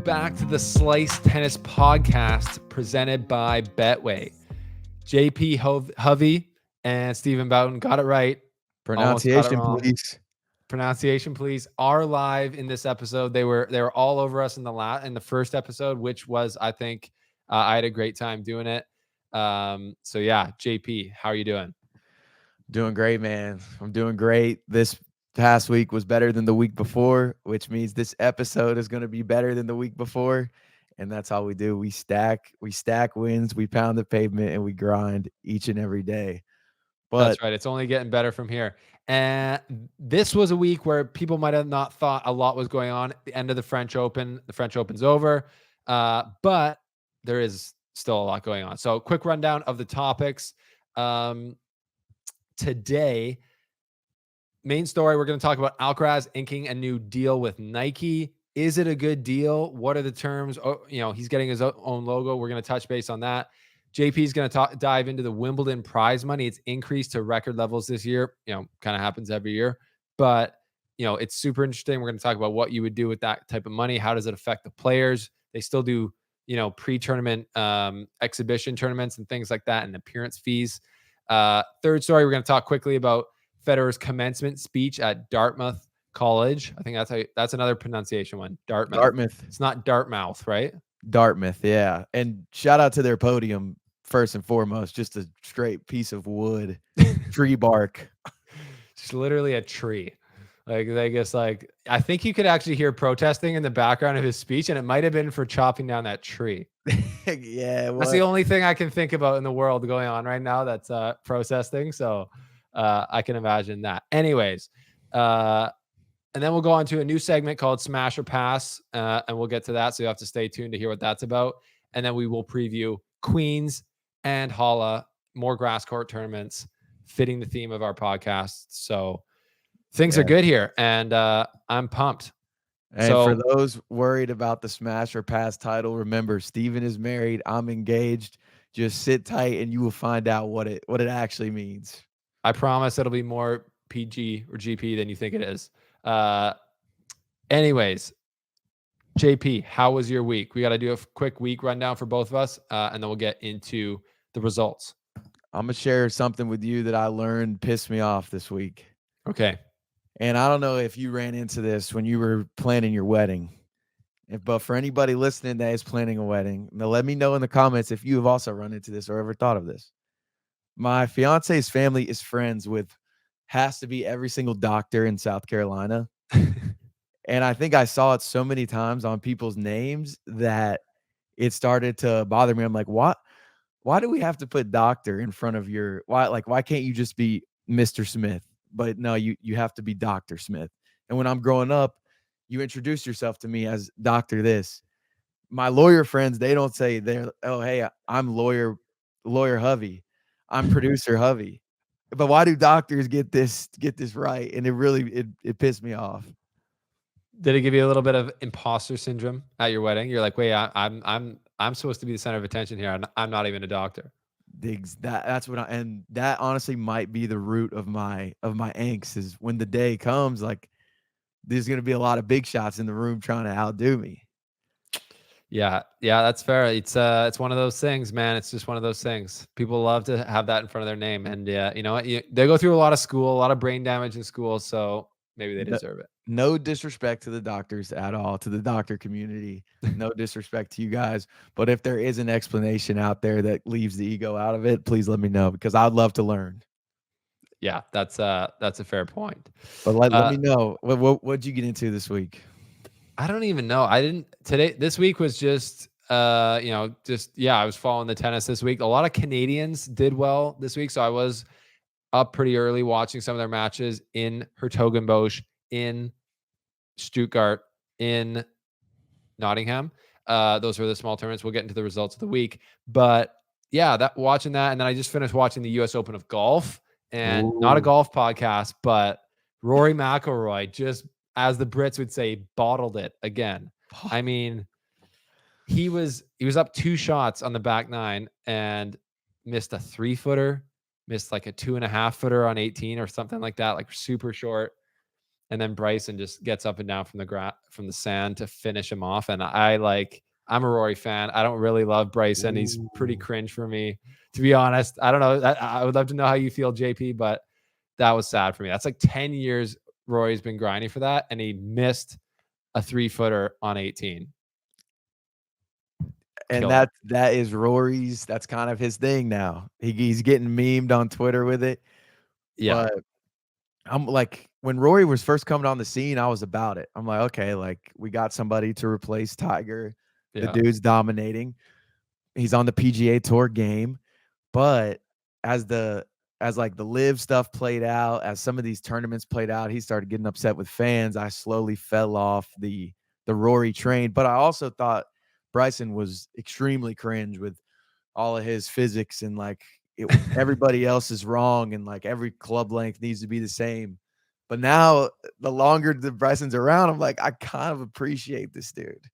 Welcome back to the Slice Tennis Podcast presented by Betway. JP Hovey and Stephen Bowden got it right. Almost got it Pronunciation, wrong. please. Pronunciation, please. Are live in this episode. They were all over us in the first episode, which was, I think, I had a great time doing it. So yeah, JP, how are you doing? Doing great, man. I'm doing great. This past week was better than the week before, which means this episode is going to be better than the week before. And that's how we do. We stack wins, we pound the pavement, and we grind each and every day. But that's right. It's only getting better from here. And this was a week where people might have not thought a lot was going on at the end of the French Open. The French Open's over, but there is still a lot going on. So quick rundown of the topics. Today, main story, we're going to talk about Alcaraz inking a new deal with Nike. Is it a good deal? What are the terms? Oh, he's getting his own logo. We're going to touch base on that. JP is going to dive into the Wimbledon prize money. It's increased to record levels this year. Kind of happens every year, but it's super interesting. We're going to talk about what you would do with that type of money. How does it affect the players? They still do, pre-tournament exhibition tournaments and things like that, and appearance fees. Third story, we're going to talk quickly about Federer's commencement speech at Dartmouth College. I think that's another pronunciation one. Dartmouth. It's not Dartmouth, right? Dartmouth, yeah. And shout out to their podium first and foremost. Just a straight piece of wood, tree bark. Just literally a tree. I think you could actually hear protesting in the background of his speech, and it might have been for chopping down that tree. Yeah, that's the only thing I can think about in the world going on right now that's protesting. So I can imagine that. Anyways, and then we'll go on to a new segment called Smash or Pass, and we'll get to that. So you have to stay tuned to hear what that's about. And then we will preview Queens and Halle, more grass court tournaments, fitting the theme of our podcast. So things are good here, and I'm pumped. And for those worried about the Smash or Pass title, remember, Steven is married. I'm engaged. Just sit tight, and you will find out what it actually means. I promise it'll be more PG or GP than you think it is. Anyways, JP, how was your week? We got to do a quick week rundown for both of us, and then we'll get into the results. I'm going to share something with you that I learned pissed me off this week. Okay. And I don't know if you ran into this when you were planning your wedding, but for anybody listening that is planning a wedding, now let me know in the comments if you have also run into this or ever thought of this. My fiance's family is friends with, has to be every single doctor in South Carolina. And I think I saw it so many times on people's names that it started to bother me. I'm like, what? Why do we have to put doctor in front of your, why can't you just be Mr. Smith? But no, you have to be Dr. Smith. And when I'm growing up, you introduce yourself to me as Dr. this. My lawyer friends, they don't say hey, I'm lawyer Hovey. I'm producer Hovey. But why do doctors get this right? And it pissed me off. Did it give you a little bit of imposter syndrome at your wedding? You're like, wait, I'm supposed to be the center of attention here. I'm not even a doctor. That's what and that honestly might be the root of my angst is when the day comes, like there's going to be a lot of big shots in the room trying to outdo me. Yeah, that's fair. It's one of those things, man. It's just one of those things. People love to have that in front of their name, and you know what? They go through a lot of brain damage in school, so maybe they deserve it. No disrespect to the doctors at all, to the doctor community. No disrespect to you guys. But if there is an explanation out there that leaves the ego out of it, please let me know because I'd love to learn. Yeah, that's a fair point. But let me know. What'd you get into this week? I don't even know. This week was just, I was following the tennis this week. A lot of Canadians did well this week. So I was up pretty early watching some of their matches in Hertogenbosch, in Stuttgart, in Nottingham. Those were the small tournaments. We'll get into the results of the week. But yeah, watching that. And then I just finished watching the US Open of golf, and not a golf podcast, but Rory McIlroy just, as the Brits would say, bottled it again. I mean, he was up 2 shots on the back 9 and missed a 3-footer, missed like a 2.5-footer on 18 or something like that, like super short. and then Bryson just gets up and down from the sand to finish him off. And I'm a Rory fan. I don't really love Bryson. He's pretty Ooh. cringe for me, to be honest. I don't know. I would love to know how you feel, JP, but that was sad for me. That's like 10 years Rory's been grinding for that, and he missed a 3-footer on 18. And Killed him. that is Rory's. That's kind of his thing now. He's getting memed on Twitter with it. Yeah. But I'm like, when Rory was first coming on the scene, I was about it. I'm like, okay, like we got somebody to replace Tiger. The Yeah. dude's dominating. He's on the PGA Tour game. But as like the live stuff played out, as some of these tournaments played out, he started getting upset with fans. I slowly fell off the Rory train. But I also thought Bryson was extremely cringe with all of his physics and like everybody else is wrong and like every club length needs to be the same. But now the longer the Bryson's around, I'm like, I kind of appreciate this dude.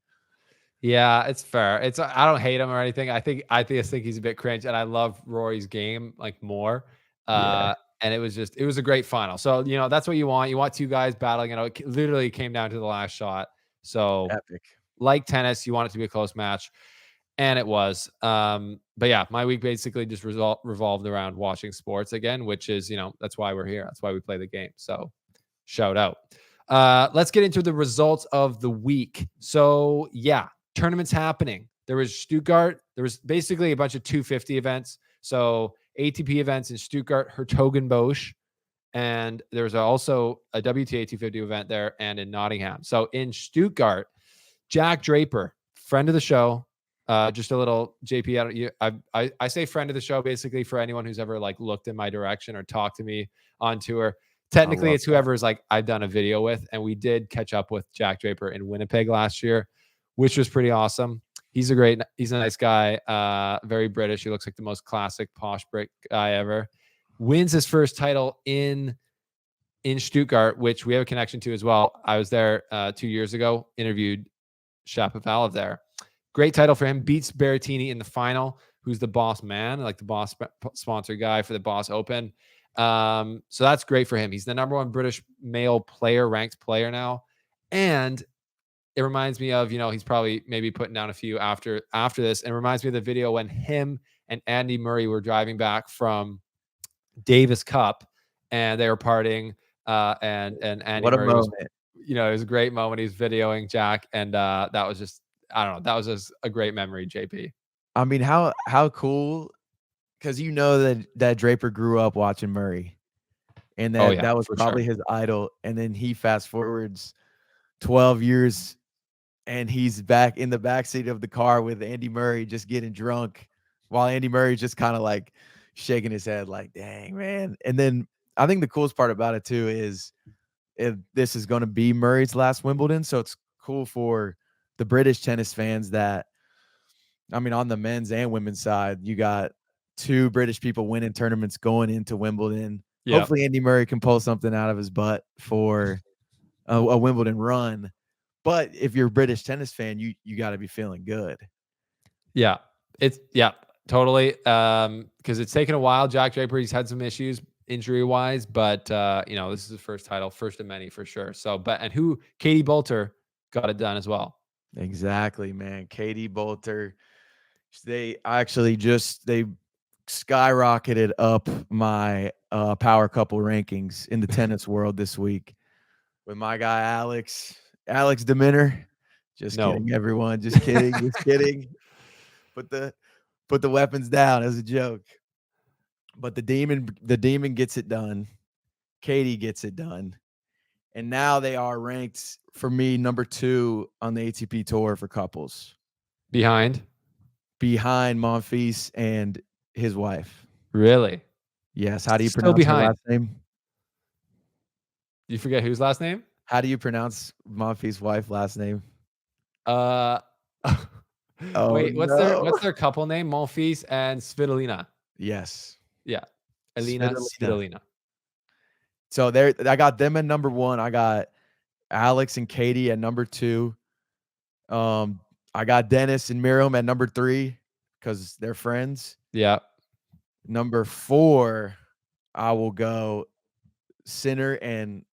Yeah, it's fair. I don't hate him or anything. I just think he's a bit cringe, and I love Rory's game like more. Yeah, And it was a great final. So that's what you want. You want two guys battling. It literally came down to the last shot. So epic. like tennis, you want it to be a close match, and it was. But yeah, my week basically just revolved around watching sports again, which is that's why we're here. That's why we play the game. So shout out. Let's get into the results of the week. So yeah, tournaments happening. There was Stuttgart. There was basically a bunch of 250 events. So ATP events in Stuttgart, Hertogenbosch, and there was also a WTA 250 event there and in Nottingham. So in Stuttgart, Jack Draper, friend of the show. Just a little JP. I say friend of the show basically for anyone who's ever like looked in my direction or talked to me on tour. I Technically, love it's that. whoever's like I've done a video with, and we did catch up with Jack Draper in Winnipeg last year, which was pretty awesome. He's a nice guy, very British. He looks like the most classic posh Brit guy ever. Wins his first title in Stuttgart, which we have a connection to as well. I was there 2 years ago, interviewed Shapovalov there. Great title for him. Beats Berrettini in the final, who's the boss man, like the boss sponsor guy for the Boss Open. So that's great for him. He's the number one British male player, ranked player now. And it reminds me of, he's probably maybe putting down a few after this. And it reminds me of the video when him and Andy Murray were driving back from Davis Cup and they were partying. And Andy What a Murray was, moment. it was a great moment. He's videoing Jack. And that was just, I don't know. That was just a great memory, JP. I mean, how cool, because that Draper grew up watching Murray, and Oh that yeah, was for probably sure. his idol, and then he fast forwards 12 years, and he's back in the backseat of the car with Andy Murray just getting drunk, while Andy Murray just kinda, like, shaking his head like, "Dang, man," and then I think the coolest part about it too is this is gonna be Murray's last Wimbledon, so it's cool for the British tennis fans that I mean, on the men's and women's side, you got 2 British people winning tournaments going into Wimbledon. Yeah. Hopefully, Andy Murray can pull something out of his butt for a Wimbledon run. But if you're a British tennis fan, you gotta be feeling good. Yeah. Totally. Because it's taken a while. Jack Draper, he's had some issues injury wise, but this is his first title, first of many for sure. So, Katie Boulter got it done as well. Exactly, man. Katie Boulter, they skyrocketed up my power couple rankings in the tennis world this week with my guy Alex Deminor. Just No. kidding, everyone. Just kidding. Just kidding. Put the weapons down as a joke. But the demon gets it done. Katie gets it done. And now they are ranked for me number 2 on the ATP tour for couples, Behind? behind Monfils and his wife. Really? Yes. How do you Still pronounce her behind. last name? You forget whose last name? How do you pronounce Monfils' wife last name? Uh Oh Wait, no. what's their couple name? Monfils and Svitolina. Yes. Yeah. Elina Svitolina. Svitolina. So there I got them at number 1. I got Alex and Katie at number 2. I got Dennis and Miriam at number 3 because they're friends. Yeah. Number 4, I will go Sinner and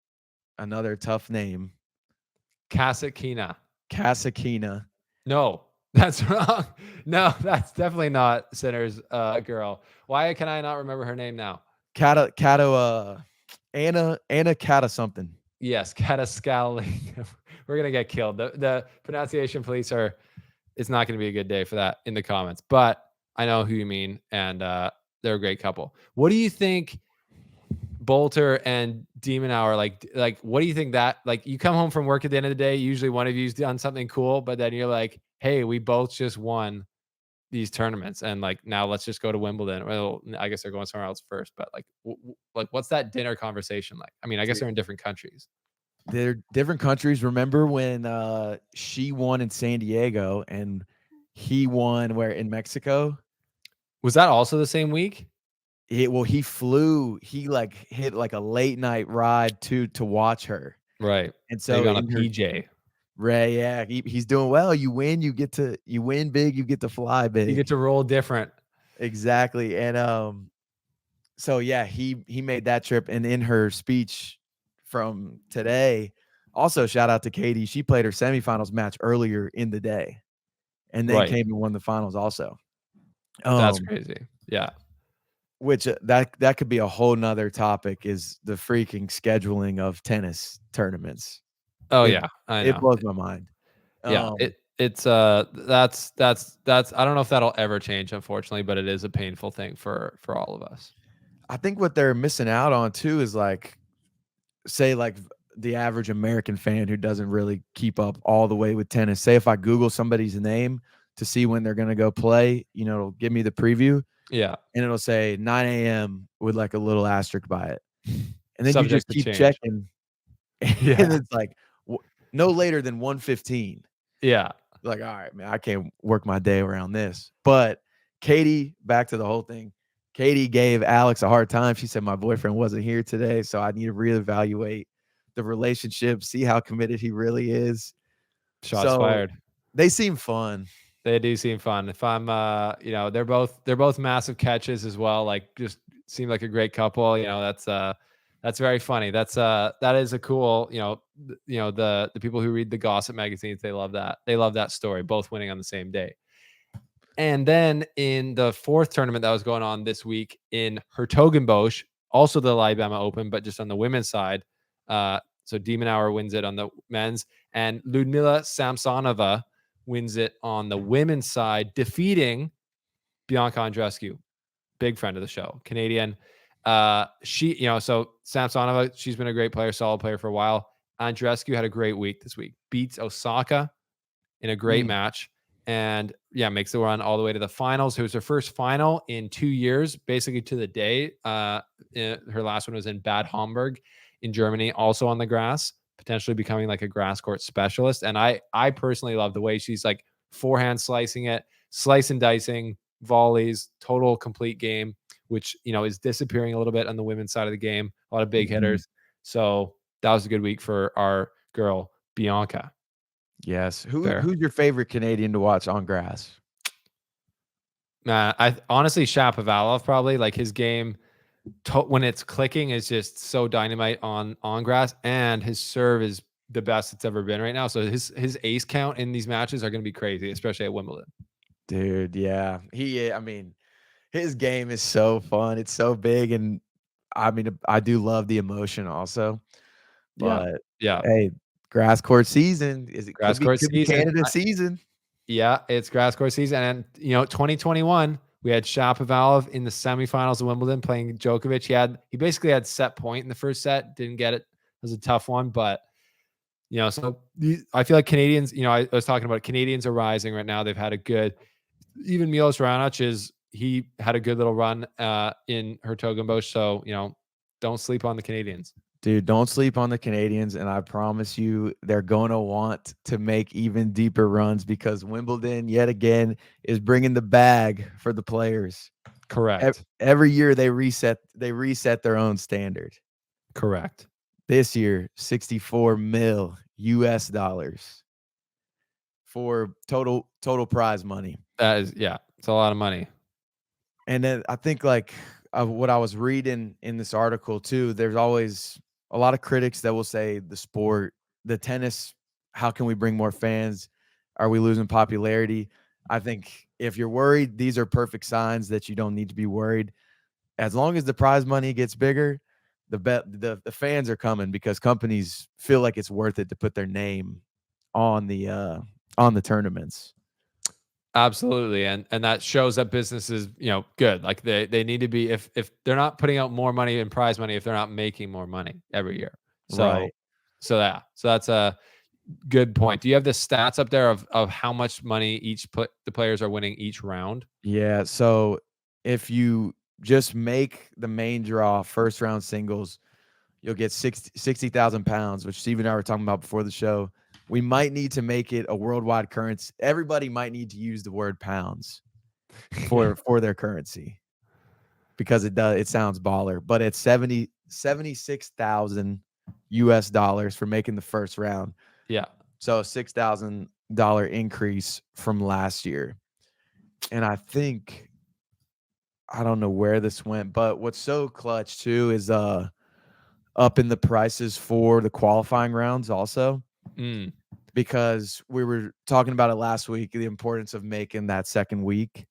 Another tough name. Kasatkina. Kasakina. No, that's wrong. No, that's definitely not Sinner's girl. Why can I not remember her name now? Anna Kata something. Yes, Kataskaling. We're gonna get killed. The pronunciation police are. It's not going to be a good day for that in the comments. But I know who you mean, and they're a great couple. What do you think? Boulter and Minaur, like, what do you think that, like, you come home from work at the end of the day, usually one of you's done something cool, but then you're like, hey, we both just won these tournaments, and like now let's just go to Wimbledon. Well, I guess they're going somewhere else first, but like, like, what's that dinner conversation like? I mean, I guess they're in different countries. They're different countries. Remember when she won in San Diego and he won where in Mexico? Was that also the same week? He flew. He like hit like a late night ride to watch her. Right. And Maybe so on a in her PJ. Ray, yeah, he's doing well. You win, you win big, you get to fly big. You get to roll different. Exactly. And so yeah, he made that trip. And in her speech from today, also shout out to Katie. She played her semifinals match earlier in the day and then Right. came and won the finals also. That's crazy. Yeah. Which that could be a whole nother topic, is the freaking scheduling of tennis tournaments. Oh It yeah, I it know. blows my mind. Yeah, Um, it's that's I don't know if that'll ever change, unfortunately, but it is a painful thing for all of us. I think what they're missing out on too is like, say like the average American fan who doesn't really keep up all the way with tennis. Say if I Google somebody's name to see when they're gonna go play, it'll give me the preview Yeah, and it'll say 9 a.m. with like a little asterisk by it. And then you subject just to keep change. checking and Yeah, it's like no later than 1:15. yeah, Like, all right, man, I can't work my day around this. But Katie, back to the whole thing. Katie gave Alex a hard time. She said, my boyfriend wasn't here today, so I need to reevaluate the relationship, see how committed he really is. shots So fired. they seem fun. They do seem fun. If I'm, they're both massive catches as well. Like, just seem like a great couple. That's very funny. That is a cool. The people who read the gossip magazines, they love that. They love that story. Both winning on the same day. And then in the fourth tournament that was going on this week in Hertogenbosch, also the Alabama Open, but just on the women's side. So de Minaur wins it on the men's, and Ludmila Samsonova wins it on the women's side, defeating Bianca Andreescu, big friend of the show, Canadian. So Samsonova, she's been a great player, solid player for a while. Andreescu had a great week this week, beats Osaka in a great match, and makes the run all the way to the finals. It was her first final in 2 years, basically to the day. Her last one was in Bad Homburg in Germany, also on the grass, potentially becoming like a grass court specialist. And I personally love the way she's like forehand slicing it, slice and dicing, volleys, total complete game, which is disappearing a little bit on the women's side of the game. A lot of big hitters. So that was a good week for our girl Bianca. Yes. Who's your favorite Canadian to watch on grass? I honestly Shapovalov probably, like his game when it's clicking is just so dynamite on grass, and his serve is the best it's ever been right now. So his ace count in these matches are going to be crazy, especially at Wimbledon. Dude, yeah. I mean, his game is so fun. It's so big, and I mean, I do love the emotion also. But Yeah. hey, grass court season Grass court could be season. Canada season. Yeah, it's grass court season. And 2021, we had Shapovalov in the semifinals of Wimbledon playing Djokovic. He basically had set point in the first set, didn't get it. It was a tough one, but so I feel like Canadians, I was talking about Canadians are rising right now. They've had a good, even Milos Raonic he had a good little run in Hertogenbosch. So, don't sleep on the Canadians. Dude, don't sleep on the Canadians, and I promise you they're going to want to make even deeper runs because Wimbledon, yet again, is bringing the bag for the players. Correct. Every year they reset their own standard. Correct. This year, 64 mil US dollars for total prize money. That is, it's a lot of money. And then I think like what I was reading in this article too, there's always a lot of critics that will say the sport, the tennis, how can we bring more fans? Are we losing popularity? I think if you're worried, these are perfect signs that you don't need to be worried. As long as the prize money gets bigger, the fans are coming because companies feel like it's worth it to put their name on the tournaments. Absolutely. And that shows that business is, good. Like they need to be, if they're not putting out more money in prize money, if they're not making more money every year. So Right. yeah. So that's a good point. Do you have the stats up there of how much money the players are winning each round? Yeah, so if you just make the main draw first round singles, you'll get 60,000 pounds, which Steve and I were talking about before the show. We might need to make it a worldwide currency. Everybody might need to use the word pounds for their currency because it sounds baller, but it's 76,000 US dollars for making the first round. Yeah. So $6,000 increase from last year. And I don't know where this went, but what's so clutch too is up in the prices for the qualifying rounds also, Mm, because we were talking about it last week, the importance of making that second week.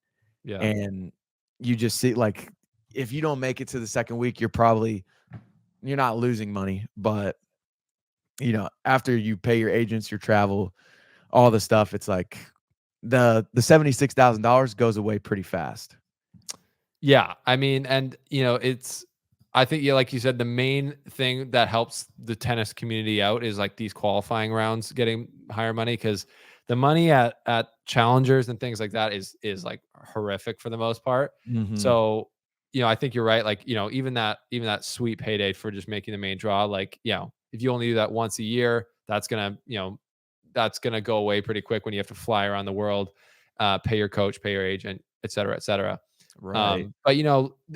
yeah. And you just see, like, if you don't make it to the second week, you're not losing money, but after you pay your agents, your travel, all the stuff, it's like the $76,000 goes away pretty fast. Yeah, I mean, and I think, yeah, like you said, the main thing that helps the tennis community out is like these qualifying rounds getting higher money, because the money at challengers and things like that is like horrific for the most part. Mhm. So, I think you're right. Like, even that sweet payday for just making the main draw, like, if you only do that once a year, that's gonna go away pretty quick when you have to fly around the world, pay your coach, pay your agent, et cetera, et cetera. Right. But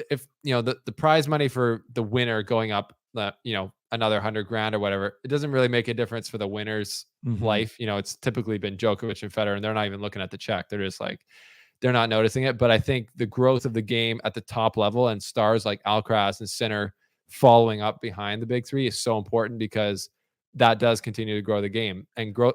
if the prize money for the winner going up, another 100 grand or whatever, it doesn't really make a difference for the winner's Mhm. life. It's typically been Djokovic and Federer, and they're not even looking at the check. They're just like, they're not noticing it. But I think the growth of the game at the top level and stars like Alcaraz and Sinner following up behind the big three is so important, because that does continue to grow the game and grow.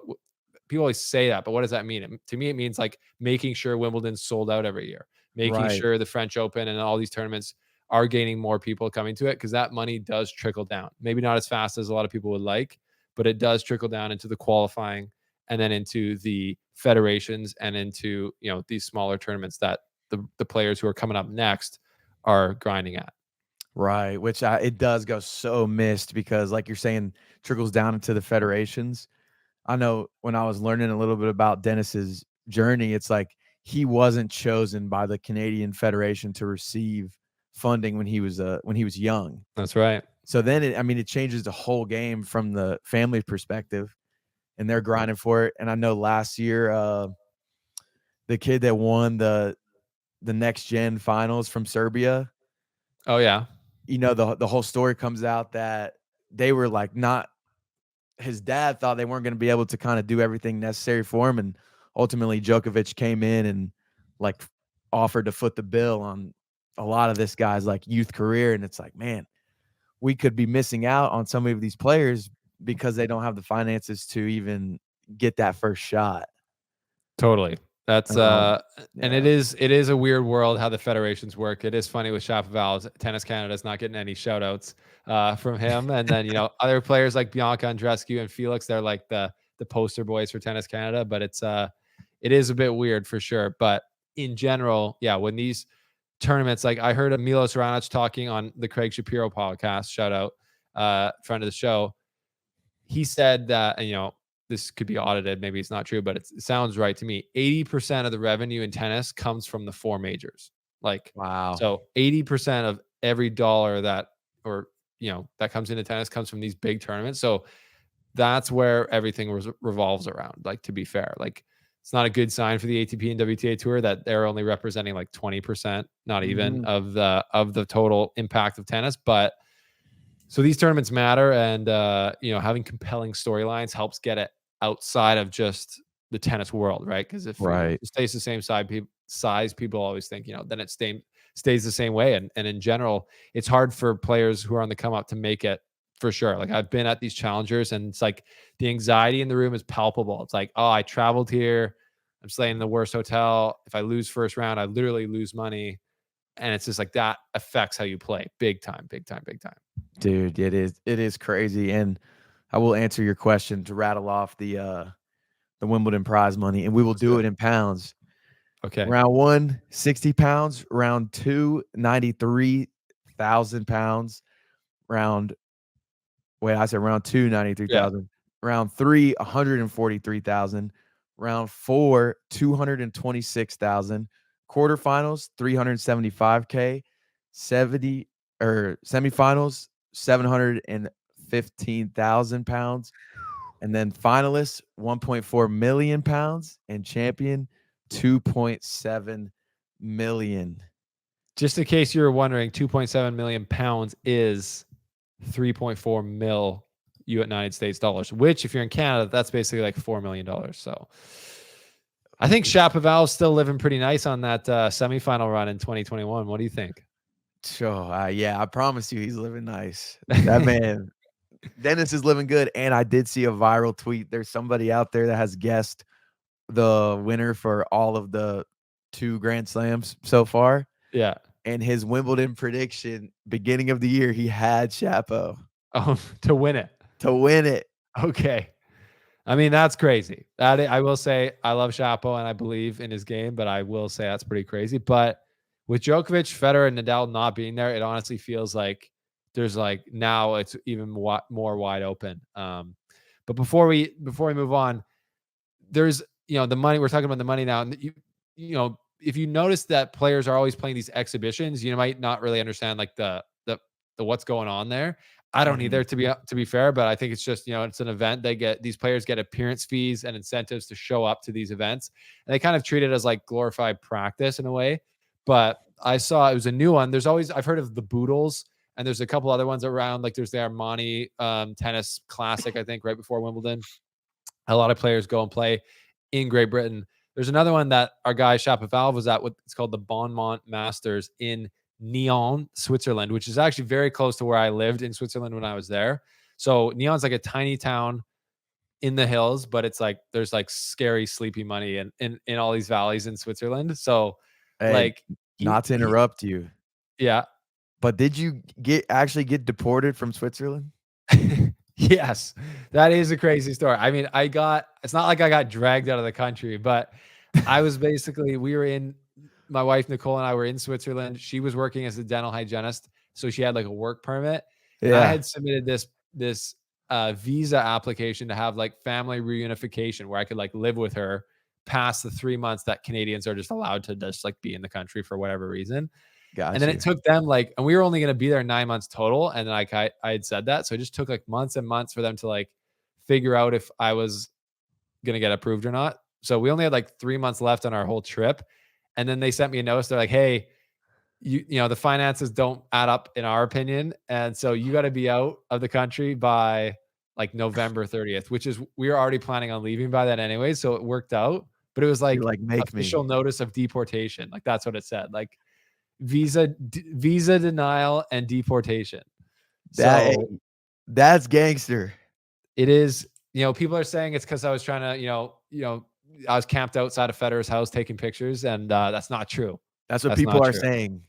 People always say that, but what does that mean? To me, it means like making sure Wimbledon's sold out every year, making Right. sure the French Open and all these tournaments are gaining more people coming to it, because that money does trickle down. Maybe not as fast as a lot of people would like, but it does trickle down into the qualifying and then into the federations and into these smaller tournaments that the players who are coming up next are grinding at. Right, which it does go so missed because, like you're saying, trickles down into the federations. I know when I was learning a little bit about Dennis's journey, it's like he wasn't chosen by the Canadian Federation to receive funding when he was young. That's right. So then it changes the whole game from the family perspective, and they're grinding for it. And I know last year, the kid that won the next gen finals from Serbia, Oh yeah. the whole story comes out that they were like not his dad thought they weren't going to be able to kind of do everything necessary for him, and ultimately Djokovic came in and like offered to foot the bill on a lot of this guy's like youth career, and it's like, man, we could be missing out on some of these players because they don't have the finances to even get that first shot. Totally. That's and it Yeah. is a weird world how the federations work. It is funny with Shapovalov. Tennis Canada's not getting any shout outs from him. And then, other players like Bianca Andreescu and Felix, they're like the poster boys for Tennis Canada. But it is a bit weird for sure. But in general, yeah, when these tournaments, like I heard of Milos Raonic talking on the Craig Shapiro podcast, shout out, friend of the show. He said that, and this could be audited, maybe it's not true, but it sounds right to me. 80% of the revenue in tennis comes from the four majors. Like, Wow. so 80% of every dollar that comes into tennis comes from these big tournaments. So that's where everything revolves around. Like, to be fair, like, it's not a good sign for the ATP and WTA tour that they're only representing like 20%, not even, Mhm. of the total impact of tennis. But so these tournaments matter, and having compelling storylines helps get it outside of just the tennis world, right? Because if Right. it stays the same size, people always think then it stays the same way, and in general, it's hard for players who are on the come up to make it for sure. Like I've been at these challengers and it's like the anxiety in the room is palpable. It's like, oh, I traveled here. I'm staying in the worst hotel. If I lose first round, I literally lose money. And it's just like that affects how you play big time, big time, big time. Dude, it is crazy. And I will answer your question to rattle off the Wimbledon prize money, and we will Let's do do it. it in pounds. Okay. Round one, 60 pounds. Round two, 93,000 pounds. Round Wait, I said round two, Yeah. 93,000. Round three, 143,000. Round four, 226,000. Quarterfinals, 375K. 70 or semifinals, 715,000 pounds. And then finalists, 1.4 million pounds, and champion, 2.7 million. Just in case you were wondering, 2.7 million pounds is 3.4 mil United States dollars, which if you're in Canada, that's basically like $4 million. So I think Shapoval's still living pretty nice on that semifinal run in 2021. What do you think? Sure. Yeah, I promise you he's living nice. That man, Dennis is living good. And I did see a viral tweet. There's somebody out there that has guessed the winner for all of the 2 Grand Slams so far. Yeah. And his Wimbledon prediction, beginning of the year, he had Shapo To win it. to win it. Okay. I mean, that's crazy. I will say I love Shapo and I believe in his game, but I will say that's pretty crazy. But with Djokovic, Federer, and Nadal not being there, it honestly feels like there's like now it's even more wide open. But before we move on, there's the money. We're talking about the money now, and if you notice that players are always playing these exhibitions, you might not really understand like the what's going on there. I don't Mhm. either, to be fair, but I think it's just it's an event. These players get appearance fees and incentives to show up to these events, and they kind of treat it as like glorified practice in a way. But I saw it was a new one. I've heard of the Boodles, and there's a couple other ones around. Like there's the Armani tennis classic, I think, right before Wimbledon. A lot of players go and play in Great Britain. There's another one that our guy Shapovalov was at. It's called the Bonmont Masters in Nyon, Switzerland, which is actually very close to where I lived in Switzerland when I was there. So Nyon's like a tiny town in the hills, but it's like there's like scary sleepy money in all these valleys in Switzerland. So Hey, like not to he interrupt you, yeah. but did you actually get deported from Switzerland? Yes, that is a crazy story. I mean, it's not like I got dragged out of the country, but we were in, my wife Nicole and I were in Switzerland. She was working as a dental hygienist, so she had like a work permit, and I Yeah, had submitted this visa application to have like family reunification where I could like live with her past the 3 months that Canadians are just allowed to just like be in the country for whatever reason. And got then it you. took them like, and we were only going to be there 9 months total. And like I had said that. So it just took like months and months for them to like figure out if I was going to get approved or not. So we only had like 3 months left on our whole trip. And then they sent me a notice. They're like, hey, the finances don't add up in our opinion. And so you got to be out of the country by like November 30th, which is, we were already planning on leaving by that anyway. So it worked out, but it was You're like like, "Make me." official notice of deportation. Like that's what it said. Like, visa denial and deportation. That So that's gangster. it is, people are saying it's because I was trying to, I was camped outside of Federer's house taking pictures, and that's not true. That's what That's people not are true. saying.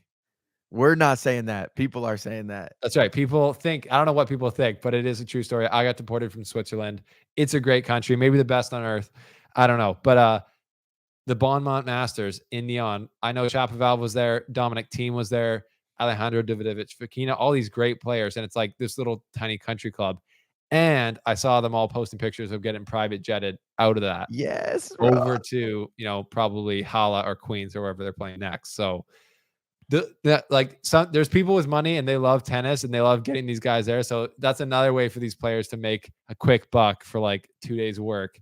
We're not saying that. People are saying that. That's right. People think, I don't know what people think, but it is a true story. I got deported from Switzerland. It's a great country, maybe the best on earth. I don't know. But the Bonmont Masters in Nyon. I know Shapovalov was there. Dominic Thiem was there. Alejandro Davidovich Fokina, all these great players. And it's like this little tiny country club. And I saw them all posting pictures of getting private jetted out of that Yes, bro. over to, probably Halle or Queens or wherever they're playing next. So there's people with money and they love tennis and they love getting these guys there. So that's another way for these players to make a quick buck for like 2 days work,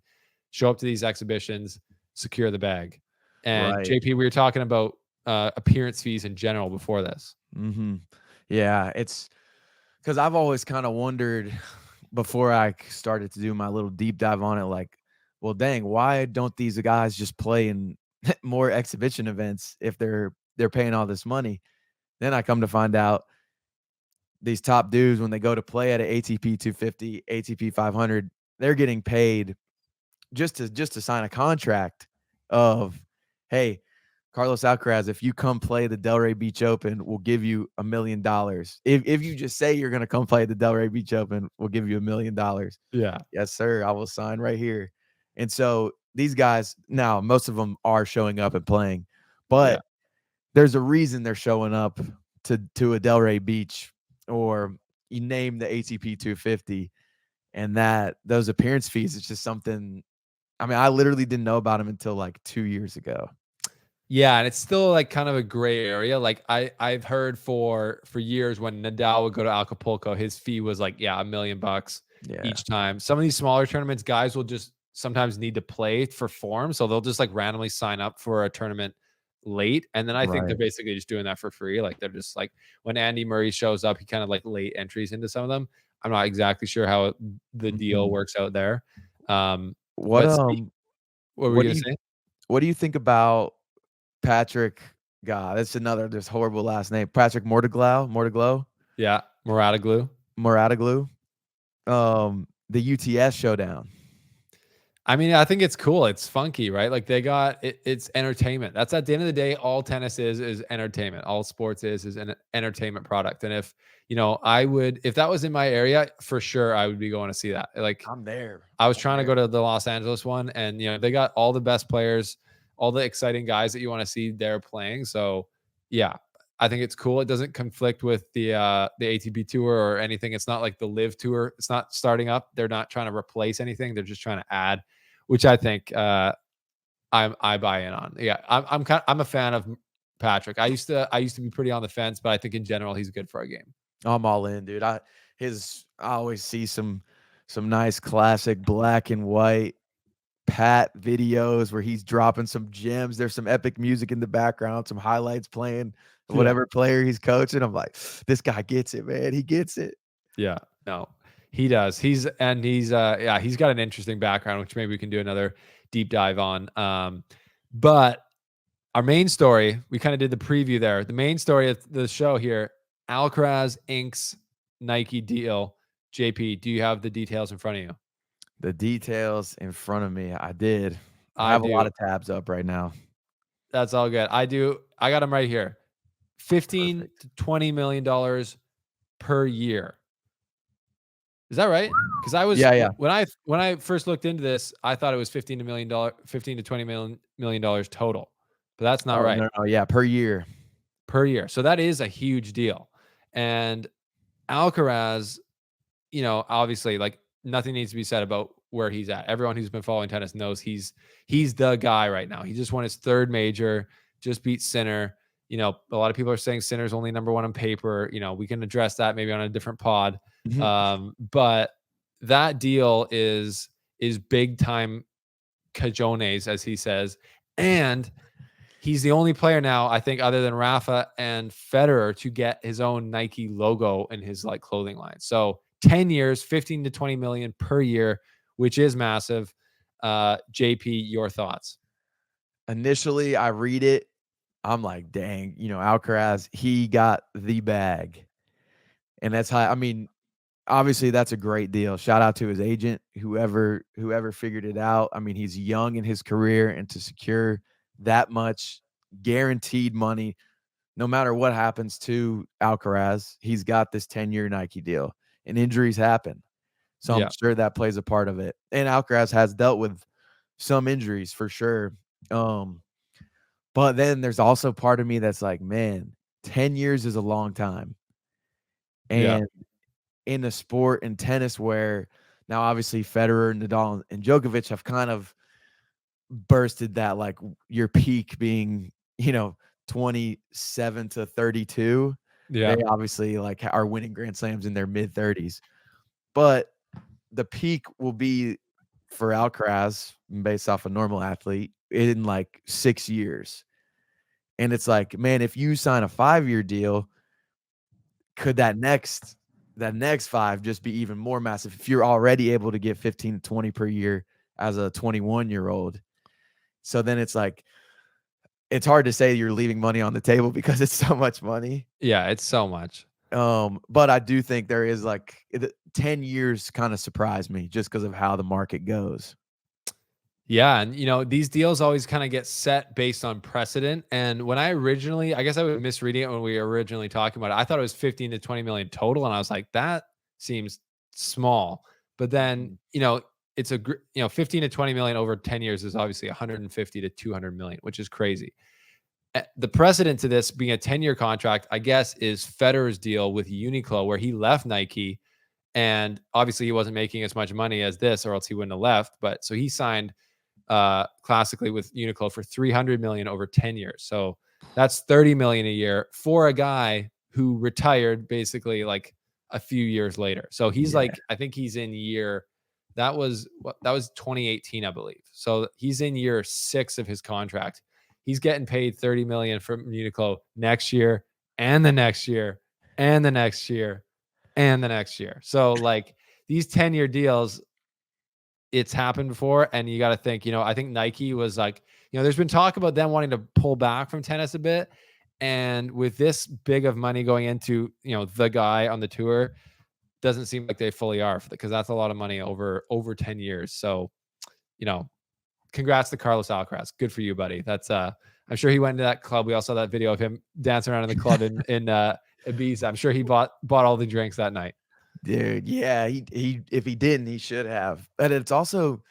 show up to these exhibitions, secure the bag. And Right. JP, we were talking about appearance fees in general before this. Mhm. Yeah, it's because 'cause I've always kinda wondered before I started to do my little deep dive on it, like, well, dang, why don't these guys just play in more exhibition events if they're paying all this money? Then I come to find out these top dudes, when they go to play at an ATP 250, ATP 500, they're getting paid just to sign a contract of, hey, Carlos Alcaraz, if you come play the Delray Beach Open, we'll give you $1 million. If you just say you're going to come play the Delray Beach Open, we'll give you $1 million. Yeah. Yes, sir. I will sign right here. And so these guys, now most of them are showing up and playing, Yeah. but there's a reason they're showing up to a Delray Beach, or you name the ATP 250, and that those appearance fees is just something. I mean, I literally didn't know about them until like 2 years ago. Yeah, and it's still like kind of a gray area. Like I've heard for years when Nadal would go to Acapulco, his fee was like, yeah, $1 million Yeah. each time. Some of these smaller tournaments, guys will just sometimes need to play for form. So they'll just like randomly sign up for a tournament late. And then I think they're Right. basically just doing that for free. Like they're just like when Andy Murray shows up, he kind of like late entries into some of them. I'm not exactly sure how the deal Mhm. works out there. Um, What, but what were we what do gonna you say? what do you think about Patrick? God, that's another just horrible last name. Patrick Mortaglow, Yeah, Muratoglu. Moratoglu. The UTS showdown. I mean, I think it's cool. It's funky, right? Like they got it, it's entertainment. That's at the end of the day, all tennis is entertainment. All sports is an entertainment product. And if, I would, if that was in my area, for sure, I would be going to see that. Like I'm there. I was I'm trying to go there. to the Los Angeles one, and they got all the best players, all the exciting guys that you want to see there playing. So yeah, I think it's cool. It doesn't conflict with the ATP tour or anything. It's not like the Live tour. It's not starting up. They're not trying to replace anything. They're just trying to add, which I think I buy in on. Yeah, I'm a fan of Patrick. I used to be pretty on the fence, but I think in general he's good for our game. I'm all in, dude. I always see some nice classic black and white Pat videos where he's dropping some gems. There's some epic music in the background, some highlights playing of Yeah. whatever player he's coaching. I'm like, this guy gets it, man. He gets it. Yeah, no, he does. Yeah, he's got an interesting background, which maybe we can do another deep dive on. But our main story, we kind of did the preview there. The main story of the show here, Alcaraz inks Nike deal. JP, do you have the details in front of you? The details in front of me. I did. I I have a lot do. of tabs up right now. That's all good. I do. I got them right here. 15 Perfect. to 20 million dollars per year. Is that right? Because I was Yeah, yeah. when I first looked into this, I thought it was $15 to $20 million total, but that's not Oh, right, no, no, yeah, per year. per year. So that is a huge deal. And Alcaraz, obviously, like nothing needs to be said about where he's at. Everyone who's been following tennis knows he's the guy right now. He just won his third major, just beat Sinner. A lot of people are saying Sinner's only number one on paper. We can address that maybe on a different pod. Mhm. But that deal is big time cajones, as he says. And he's the only player now, I think, other than Rafa and Federer, to get his own Nike logo in his like clothing line. So 10 years, 15 to 20 million per year, which is massive. JP, your thoughts? Initially, I read it, I'm like, dang, Alcaraz, he got the bag. And that's how, I mean, obviously that's a great deal. Shout out to his agent, whoever figured it out. I mean, he's young in his career, and to secure that much guaranteed money, no matter what happens to Alcaraz, he's got this 10-year Nike deal. And injuries happen. So I'm Yeah. sure that plays a part of it. And Alcaraz has dealt with some injuries for sure. Um, but then there's also part of me that's like, man, 10 years is a long time. Yeah. And in a sport in tennis where now obviously Federer, Nadal, and Djokovic have kind of bursted that, like, your peak being, 27 to 32. They Yeah. obviously like are winning Grand Slams in their mid 30s. But the peak will be for Alcaraz based off a normal athlete in like 6 years. And it's like, man, if you sign a 5-year deal, could that next 5 just be even more massive if you're already able to get 15 to 20 per year as a 21-year-old? So then it's like, it's hard to say you're leaving money on the table because it's so much money. Yeah. It's so much. But I do think there is 10 years kind of surprised me just because of how the market goes. Yeah, and these deals always kind of get set based on precedent. And when I guess I was misreading it when we were originally talking about it. I thought it was 15 to 20 million total, and I was like, that seems small. But then, Mhm. it's 15 to 20 million over 10 years is obviously 150 to 200 million, which is crazy. The precedent to this being a 10-year contract, I guess, is Federer's deal with Uniqlo, where he left Nike, and obviously he wasn't making as much money as this, or else he wouldn't have left. But so he signed classically with Uniqlo for 300 million over 10 years. So that's 30 million a year for a guy who retired basically like a few years later. So he's Yeah. like, I think he's in year that was 2018, I believe. So he's in year 6 of his contract. He's getting paid 30 million from Uniqlo next year and the next year and the next year and the next year. So like these 10-year deals, it's happened before, and you got to think, I think Nike was like, there's been talk about them wanting to pull back from tennis a bit, and with this big of money going into, the guy on the tour, doesn't seem like they fully are, because that's a lot of money over 10 years. So, you know, congrats to Carlos Alcaraz. Good for you, buddy. That's I'm sure he went to that club. We all saw that video of him dancing around in the club in Ibiza. I'm sure he bought all the drinks that night. Dude, yeah, he if he didn't, he should have. But it's also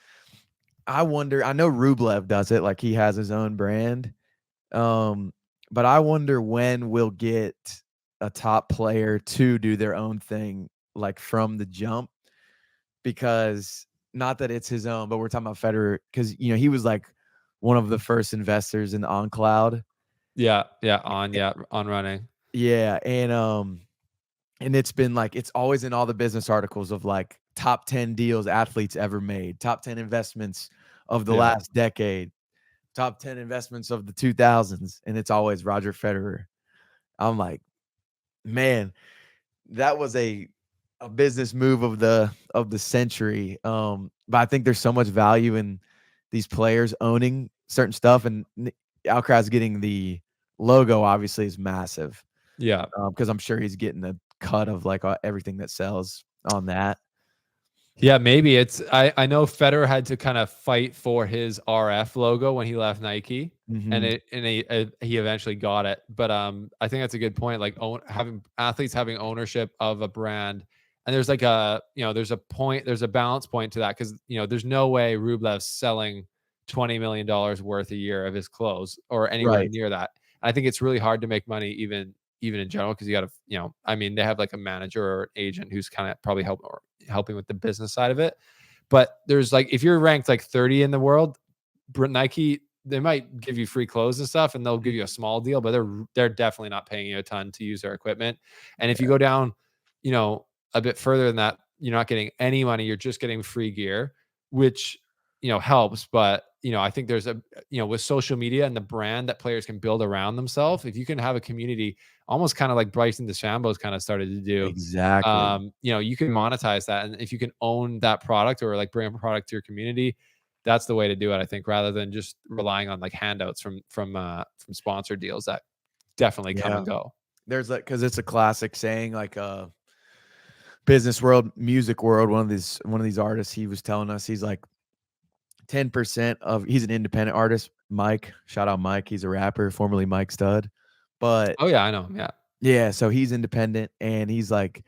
I wonder, I know Rublev does it, like he has his own brand. Um, but I wonder when we'll get a top player to do their own thing, like from the jump, because not that it's his own, but we're talking about Federer because he was like one of the first investors in on cloud. Yeah, on running. Yeah, and it's been like it's always in all the business articles of like top 10 deals athletes ever made, top 10 investments of the Yeah. last decade, top 10 investments of the 2000s, and it's always Roger Federer. I'm like, man, that was a business move of the century. But I think there's so much value in these players owning certain stuff, and Alcaraz getting the logo obviously is massive. Yeah. Because I'm sure he's getting a cut of like everything that sells on that. Yeah, maybe it's I know Federer had to kind of fight for his RF logo when he left Nike, and Mhm. he eventually got it. But I think that's a good point. Like having athletes having ownership of a brand, and there's like there's a balance point to that, because there's no way Rublev's selling $20 million worth a year of his clothes or anywhere Right. near that. I think it's really hard to make money even in general, because you got to, I mean, they have like a manager or an agent who's kind of probably helping with the business side of it. But there's like, if you're ranked like 30 in the world, Nike, they might give you free clothes and stuff, and they'll give you a small deal, but they're definitely not paying you a ton to use their equipment. And if you go down, a bit further than that, you're not getting any money. You're just getting free gear, which helps. But I think there's with social media and the brand that players can build around themselves, if you can have a community, almost kind of like Bryson DeChambeau's kind of started to do, Exactly. you can monetize that. And if you can own that product, or like bring a product to your community, that's the way to do it, I think, rather than just relying on like handouts from sponsored deals that definitely come Yeah. and go. There's like because it's a classic saying, like business world, music world. One of these artists, he was telling us, he's like 10% of he's an independent artist. Mike, shout out Mike. He's a rapper, formerly Mike Stud. But Oh yeah, I know. Yeah. yeah, so he's independent and he's like,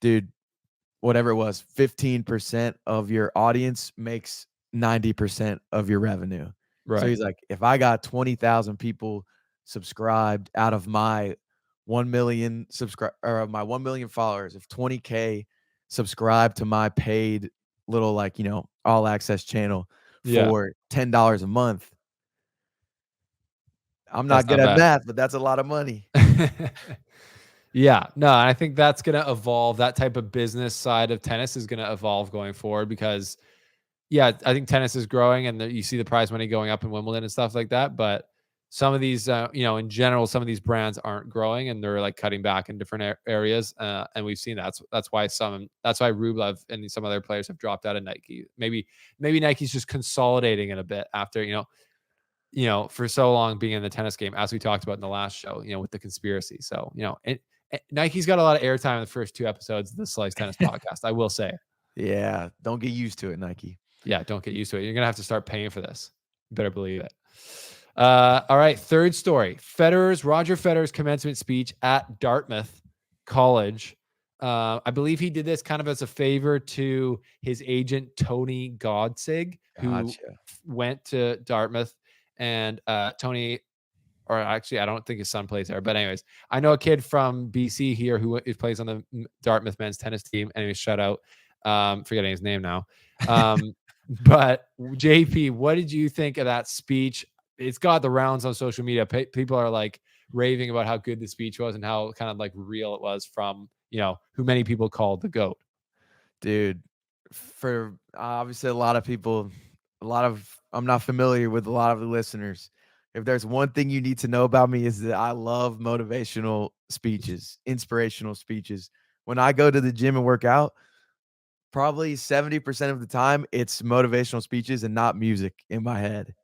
dude, whatever it was, 15% of your audience makes 90% of your revenue. So Right. he's like, if I got 20,000 people subscribed out of my 1 million or my 1 million followers, if 20K subscribe to my paid little like, all access channel Yeah. for $10 a month, I'm That's not good not at bad. math, but that's a lot of money. Yeah, no, I think that's going to evolve. That type of business side of tennis is going to evolve going forward, because yeah, I think tennis is growing, and you see the prize money going up in Wimbledon and stuff like that. But some of these, in general, some of these brands aren't growing, and they're like cutting back in different areas. And we've seen that's why Rublev and some other players have dropped out of Nike. Maybe Nike's just consolidating it a bit after, for so long being in the tennis game, as we talked about in the last show, with the conspiracy. So, Nike's got a lot of airtime in the first 2 episodes of the Slice Tennis podcast, I will say. Yeah, don't get used to it, Nike. Yeah, don't get used to it. You're going to have to start paying for this. You better believe it. All right, third story. Roger Federer's commencement speech at Dartmouth College. I believe he did this kind of as a favor to his agent, Tony Godsig, who Gotcha. went to Dartmouth. And Tony, or actually, I don't think his son plays there. But anyways, I know a kid from BC here who plays on the Dartmouth men's tennis team. Anyways, shout out. Forgetting his name now. But JP, what did you think of that speech? It's got the rounds on social media. People are like raving about how good the speech was and how kind of like real it was from, who many people called the GOAT. Dude, for obviously a lot of people, I'm not familiar with a lot of the listeners. If there's one thing you need to know about me is that I love motivational speeches, inspirational speeches. When I go to the gym and work out, probably 70% of the time it's motivational speeches and not music in my head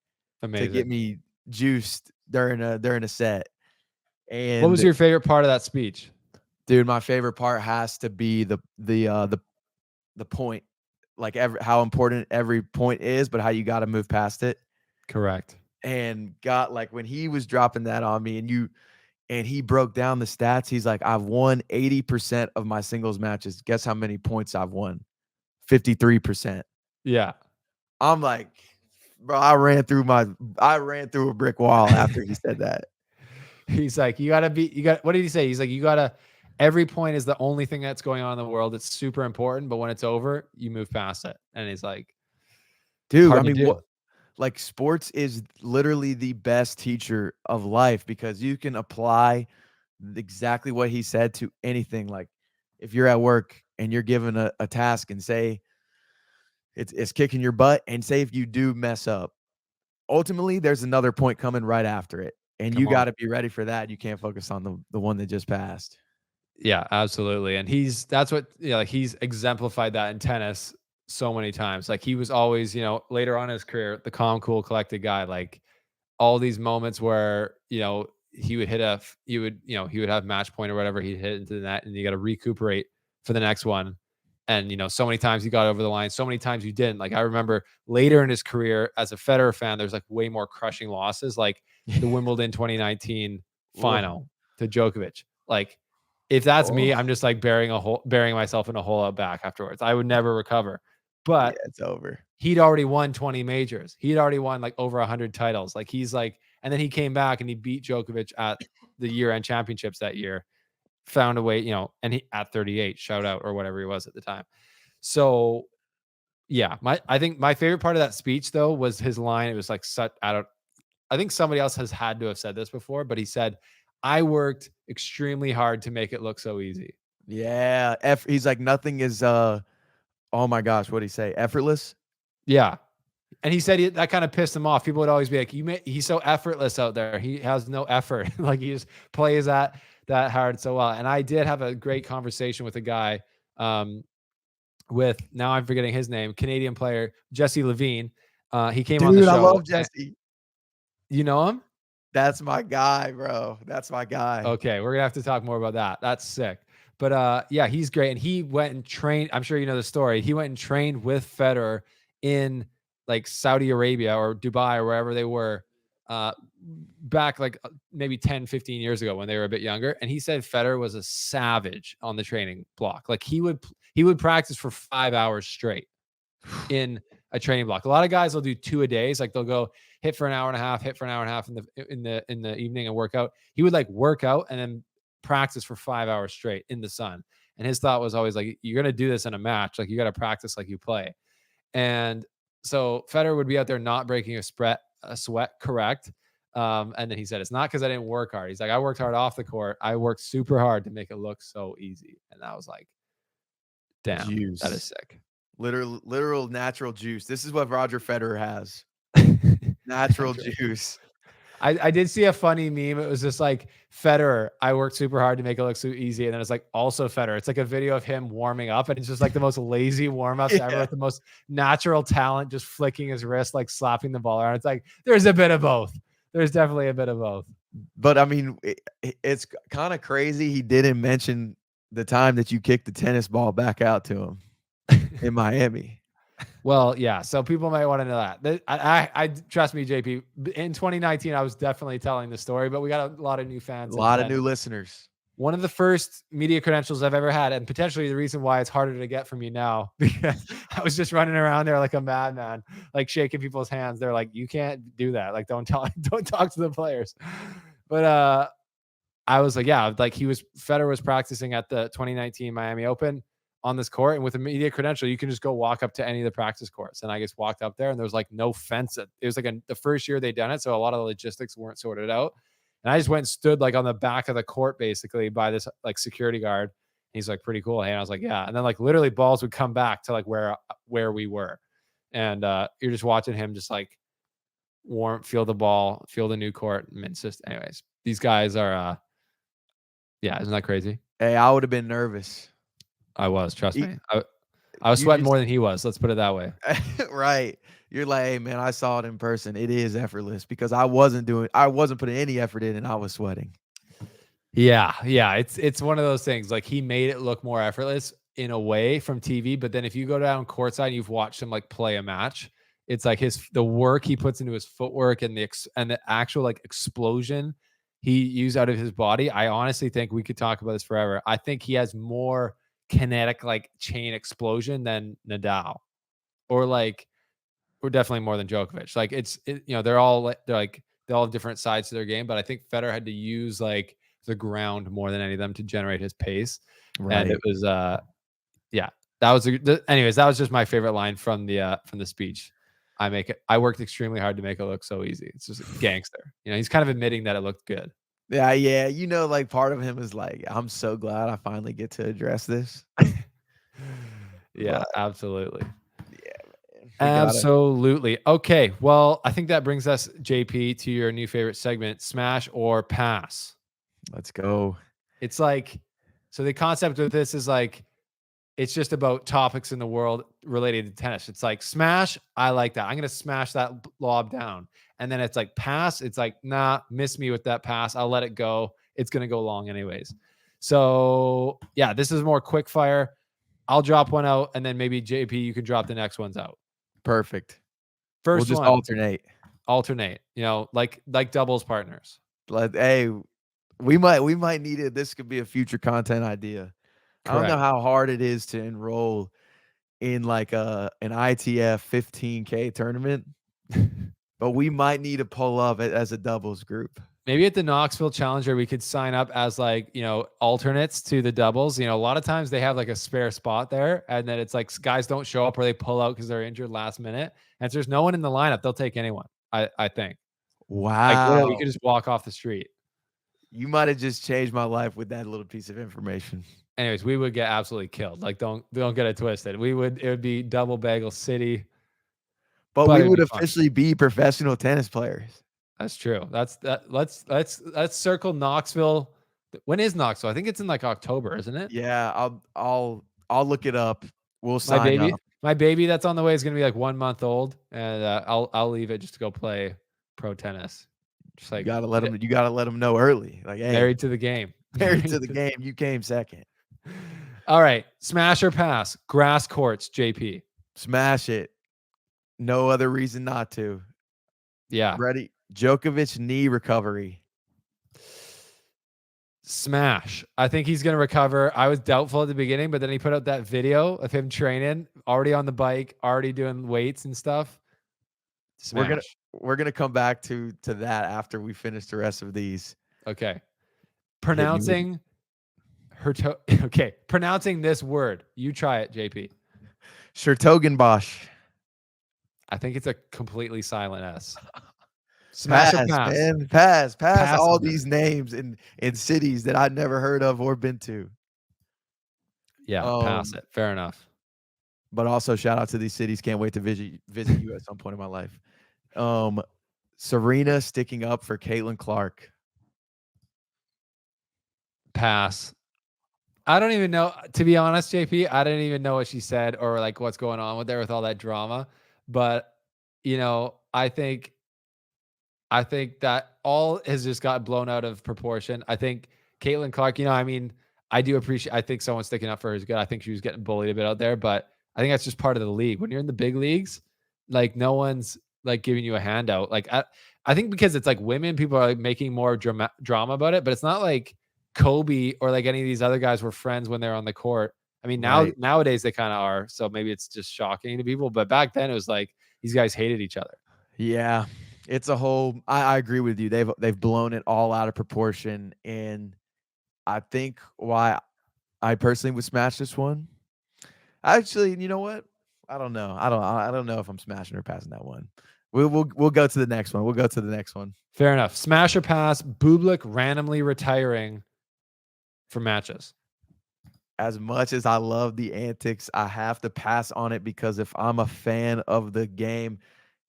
to get Amazing. me juiced during a set. And What was your favorite part of that speech? dude, my favorite part has to be the point, like how important every point is, but how you got to move past it. Correct. And got like when he was dropping that on me and he broke down the stats, he's like, I've won 80% of my singles matches. Guess how many points I've won? 53%. Yeah. I'm like, bro, I ran through a brick wall after he said that. He's like, what did he say? He's like, every point is the only thing that's going on in the world. It's super important, but when it's over, you move past it. And he's like, dude, I mean, like sports is literally the best teacher of life because you can apply exactly what he said to anything. Like if you're at work and you're given a task and say it's kicking your butt, and say if you do mess up, ultimately there's another point coming right after it. And you got to be ready for that. You can't focus on the one that just passed. Yeah, absolutely. And he's exemplified that in tennis so many times. Like he was always, later on in his career, the calm, cool, collected guy. Like all these moments where, he would he would have match point or whatever, he'd hit into the net and you got to recuperate for the next one. And, so many times you got over the line, so many times you didn't. Like I remember later in his career as a Federer fan, there's like way more crushing losses, like the Wimbledon 2019 final to Djokovic. Like if that's me, I'm just like burying myself in a hole out back afterwards. I would never recover. But yeah, it's over. He'd already won 20 majors. He'd already won like over 100 titles. Like he's like, and then he came back and he beat Djokovic at the year-end championships that year. Found a way, and he at 38, shout out, or whatever he was at the time. So yeah, I think my favorite part of that speech though was his line. It was like I think somebody else has had to have said this before, but he said, I worked extremely hard to make it look so easy. Yeah. He's like, nothing is, oh my gosh, what'd he say? Effortless? Yeah. And he said that kind of pissed him off. People would always be like, he's so effortless out there. He has no effort. Like he just plays that hard so well. And I did have a great conversation with a guy now I'm forgetting his name, Canadian player, Jesse Levine. He came on the show. I love Jesse. You know him? That's my guy, bro. That's my guy. Okay, we're gonna have to talk more about that. That's sick. But yeah, he's great. And he went and trained. I'm sure you know the story. He went and trained with Federer in like Saudi Arabia or Dubai or wherever they were back like maybe 10, 15 years ago when they were a bit younger. And he said Federer was a savage on the training block. Like he would practice for 5 hours straight in a training block. A lot of guys will do 2 a days. Like they'll go hit for an hour and a half, hit for an hour and a half in the evening and work out. He would like work out and then practice for 5 hours straight in the sun. And his thought was always like, you're going to do this in a match. Like you got to practice like you play. And so Federer would be out there not breaking a sweat, correct. And then he said, it's not because I didn't work hard. He's like, I worked hard off the court. I worked super hard to make it look so easy. And that was like, damn, juice. That is sick. Literal natural juice. This is what Roger Federer has. Natural juice. I did see a funny meme. It was just like, Federer, I worked super hard to make it look so easy. And then it's like, also Federer. It's like a video of him warming up. And it's just like the most lazy warm-ups ever with the most natural talent, just flicking his wrist, like slapping the ball around. It's like, there's a bit of both. There's definitely a bit of both. But I mean, it's kind of crazy he didn't mention the time that you kicked the tennis ball back out to him in Miami. Well, yeah. So people might want to know that. I trust me, JP. In 2019, I was definitely telling the story, but we got a lot of new A fans since lot of then. new listeners. One of the first media credentials I've ever had, and potentially the reason why it's harder to get from you now, because I was just running around there like a madman, like shaking people's hands. They're like, "You can't do that. Like, don't talk, don't talk to the players." But I was like, yeah, like Federer was practicing at the 2019 Miami Open on this court, and with a media credential, you can just go walk up to any of the practice courts. And I just walked up there, and there was like no fence. It was like the first year they'd done it, so a lot of the logistics weren't sorted out. And I just went and stood like on the back of the court, basically by this like security guard. He's like, pretty cool. Hey, and I was like, yeah. And then like literally balls would come back to like where we were, and you're just watching him just like feel the ball, feel the new court. And it's just, anyways, these guys are yeah, isn't that crazy? Hey, I would have been nervous. I was, trust E me. I was you sweating just more than he was. Let's put it that way. right. You're like, "Hey, man, I saw it in person. It is effortless," because I wasn't putting any effort in, and I was sweating. Yeah, yeah. It's one of those things. Like he made it look more effortless in a way from TV, but then if you go down courtside and you've watched him like play a match, it's like the work he puts into his footwork and the actual like explosion he used out of his body. I honestly think we could talk about this forever. I think he has more kinetic like chain explosion than Nadal, or like or definitely more than Djokovic. Like they're all they all have different sides to their game, but I think Federer had to use like the ground more than any of them to generate his pace. And it Right. was yeah, that was anyways, that was just my favorite line from the speech. I worked extremely hard to make it look so easy. It's just gangster. He's kind of admitting that it looked good. Yeah, yeah, like, part of him is like, "I'm so glad I finally get to address this." Yeah, But, absolutely. yeah, man, we gotta Absolutely. Okay. Well, I think that brings us, JP, to your new favorite segment, smash or pass. let's go. It's like, so the concept of this is like, it's just about topics in the world related to tennis. It's like smash. I like that. I'm going to smash that lob down. And then it's like pass. It's like, nah, miss me with that pass. I'll let it go. It's going to go long anyways. So yeah, this is more quick fire. I'll drop one out and then maybe JP, you can drop the next ones out. Perfect. We'll First just one, alternate. alternate, like doubles partners. Hey, we might need it. This could be a future content idea. I don't know Correct. how hard it is to enroll in, like, an ITF 15K tournament, but we might need to pull up as a doubles group. Maybe at the Knoxville Challenger, we could sign up as like, alternates to the doubles. A lot of times they have like a spare spot there, and then it's like guys don't show up or they pull out because they're injured last minute. And if there's no one in the lineup, they'll take anyone. I think. Like literally, you could Wow. just walk off the street. You might have just changed my life with that little piece of information. Anyways, we would get absolutely killed. Like don't get it twisted. It would be double bagel city, But but we it'd would be fun. officially be professional tennis players. That's true. That's that. Let's circle Knoxville. When is Knoxville? I think it's in like October, isn't it? Yeah, I'll look it up. We'll My sign baby, up. my baby that's on the way is gonna be like 1 month old, and I'll leave it just to go play pro tennis. Just You like gotta let them. You gotta let them know early. Like, hey, married to the game. married to Married the to- game. You came second. All right, smash or pass? Grass courts, JP. Smash it. No other reason not to. Yeah, Ready? Djokovic knee recovery. smash. I think he's gonna recover. I was doubtful at the beginning, but then he put out that video of him training, already on the bike, already doing weights and stuff. We're gonna Smash. we're gonna come back to that after we finish the rest of these. Okay. Hit me with Pronouncing okay. Pronouncing this word. You try it, JP. Schertogenbosch. I think it's a completely silent S. Smash or Pass, pass? man. Pass Pass all on this. these names in cities that I've never heard of or been to. Yeah, pass Um, it. Fair enough. but also shout out to these cities. Can't wait to visit you at some point in my life. Um, Serena sticking up for Caitlin Clark. Pass. I don't even know. To be honest, JP, I didn't even know what she said or like what's going on with there with all that drama. But I think I think that all has just got blown out of proportion. I think Caitlin Clark, I mean, I do appreciate, I think someone sticking up for her is good. I think she was getting bullied a bit out there, but I think that's just part of the league. When you're in the big leagues, like no one's like giving you a handout. Like I think because it's like women, people are like making more drama about it, but it's not like Kobe or like any of these other guys were friends when they're on the court. I mean, Right. nowadays they kind of are. So maybe it's just shocking to people, but back then it was like these guys hated each other. Yeah. It's a whole I agree with you. They've blown it all out of proportion. And I think why I personally would smash this one. Actually, you know what? I don't know. I don't know if I'm smashing or passing that one. We'll go to the next one. We'll go to the next one. Fair enough. Smash or pass, Bublik randomly retiring for matches. As much as I love the antics, I have to pass on it because if I'm a fan of the game,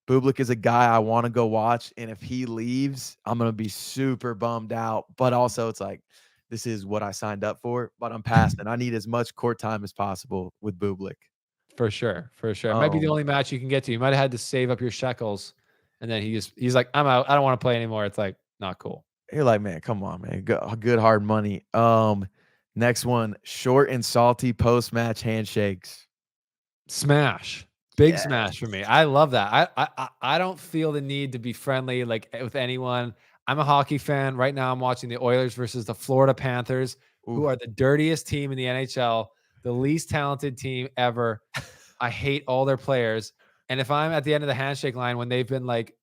Bublik is a guy I want to go watch, and if he leaves, I'm gonna be super bummed out. But also, it's like this is what I signed up for. But I'm passing. I need as much court time as possible with Bublik. For sure. For sure. It might be the Um, only match you can get to. You might have had to save up your shekels. And then he's like, I'm out. I don't want to play anymore. It's like, not cool. you're like, man, come on, man, good hard money. Next one, short and salty post match handshakes. Smash. Big smash for me. Yes. I love that. I don't feel the need to be friendly like with anyone. I'm a hockey fan. Right now I'm watching the Oilers versus the Florida Panthers, who Oof. are the dirtiest team in the NHL, the least talented team ever. I hate all their players. And if I'm at the end of the handshake line when they've been like,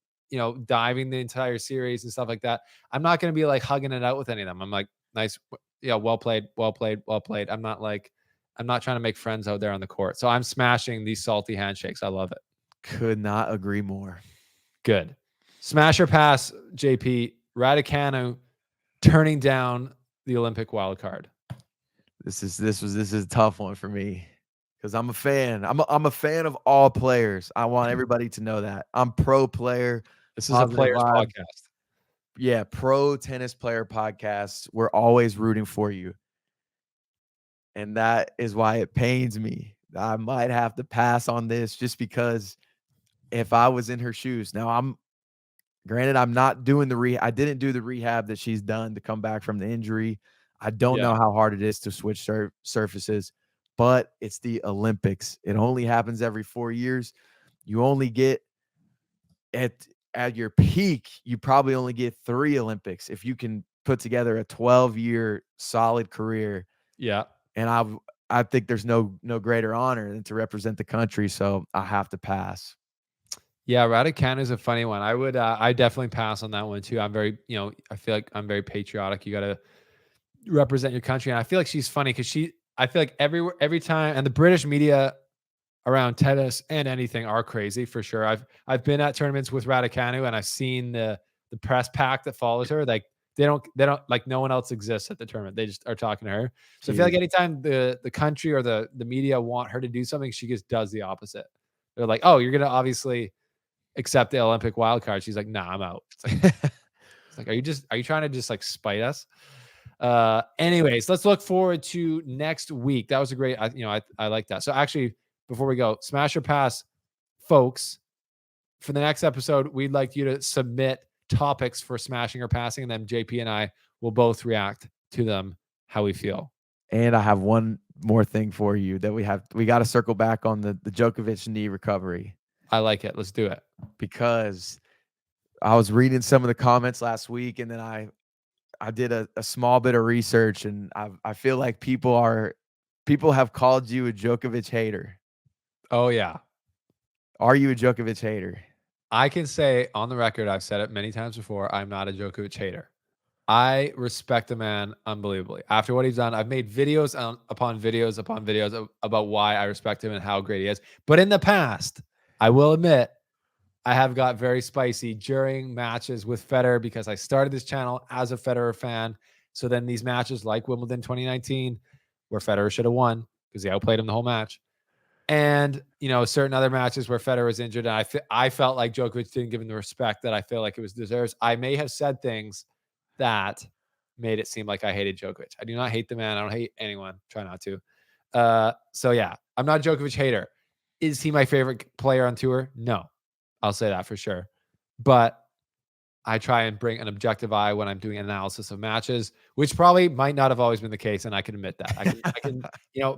diving the entire series and stuff like that, I'm not going to be like hugging it out with any of them. I'm like, nice. Yeah. Well played. Well played. Well played. I'm not trying to make friends out there on the court. So I'm smashing these salty handshakes. I love it. Could not agree more. Good. Smash or pass, JP, Raducanu turning down the Olympic wild card. This is a tough one for me because I'm a fan. I'm a fan of all players. I want everybody to know that I'm pro player, This is a positive players vibe. podcast. Yeah, pro tennis player podcast. We're always rooting for you, and that is why it pains me. I might have to pass on this just because if I was in her shoes. Now granted, I'm not doing I didn't do the rehab that she's done to come back from the injury. I don't Yeah. know how hard it is to switch surfaces, but it's the Olympics. It only happens every 4 years. You only get at your peak, you probably only get 3 Olympics if you can put together a 12-year solid career. Yeah. And I think there's no greater honor than to represent the country, so I have to pass. Yeah, Raducanu is a funny one. I definitely pass on that one too. I'm very, I feel like I'm very patriotic. You got to represent your country, and I feel like she's funny because I feel like every time, and the British media around tennis and anything are crazy for sure. I've been at tournaments with Raducanu, and I've seen the press pack that follows her. Like they don't like no one else exists at the tournament. They just are talking to her. So I feel like anytime the country or the media want her to do something, she just does the opposite. They're like, oh, you're gonna obviously accept the Olympic wild card. She's like, nah, I'm out. It's like, are you trying to just like spite us? Anyways, let's look forward to next week. That was a great, I like that. So actually, before we go, smash or pass, folks, for the next episode, we'd like you to submit topics for smashing or passing, and then JP and I will both react to them how we feel. And I have one more thing for you that we got to circle back on the Djokovic knee recovery. I like it. Let's do it. Because I was reading some of the comments last week, and then I did a small bit of research, and I feel like people have called you a Djokovic hater. Oh yeah. Are you a Djokovic hater? I can say on the record, I've said it many times before, I'm not a Djokovic hater. I respect the man unbelievably. After what he's done, I've made videos upon videos upon videos about why I respect him and how great he is. But in the past, I will admit, I have got very spicy during matches with Federer because I started this channel as a Federer fan. So then these matches like Wimbledon 2019, where Federer should have won because he outplayed him the whole match. And, certain other matches where Federer was injured, and I felt like Djokovic didn't give him the respect that I feel like it was deserves. I may have said things that made it seem like I hated Djokovic. I do not hate the man. I don't hate anyone. Try not to. So yeah, I'm not a Djokovic hater. Is he my favorite player on tour? No, I'll say that for sure. But I try and bring an objective eye when I'm doing an analysis of matches, which probably might not have always been the case, and I can admit that. I can,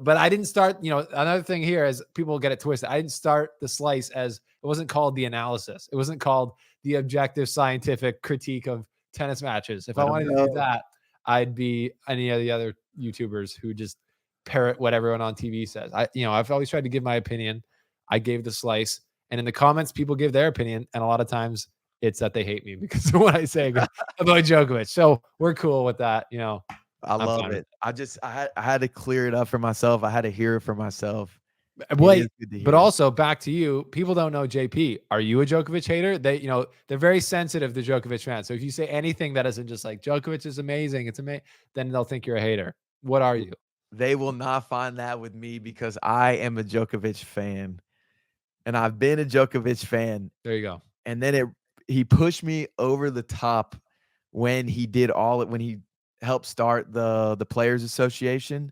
but I didn't start. Another thing here is people get it twisted. I didn't start the slice as it wasn't called the analysis. It wasn't called the objective scientific critique of tennis matches. If I Let 'em wanted to do know. that, I'd be any of the other YouTubers who just parrot what everyone on TV says. I've always tried to give my opinion. I gave the slice, and in the comments, people give their opinion, and a lot of times it's that they hate me because of what I say about Djokovic. So we're cool with that. I I'm love fine with it. I had to clear it up for myself. I had to hear it for myself. it. It is Wait, good to but hear. also back to you. People don't know JP. Are you a Djokovic hater? They're very sensitive to Djokovic fans. So if you say anything that isn't just like Djokovic is amazing, it's amazing, then they'll think you're a hater. What are you? They will not find that with me because I am a Djokovic fan, and I've been a Djokovic fan, There you go. and then he pushed me over the top when he did when he helped start the Players Association,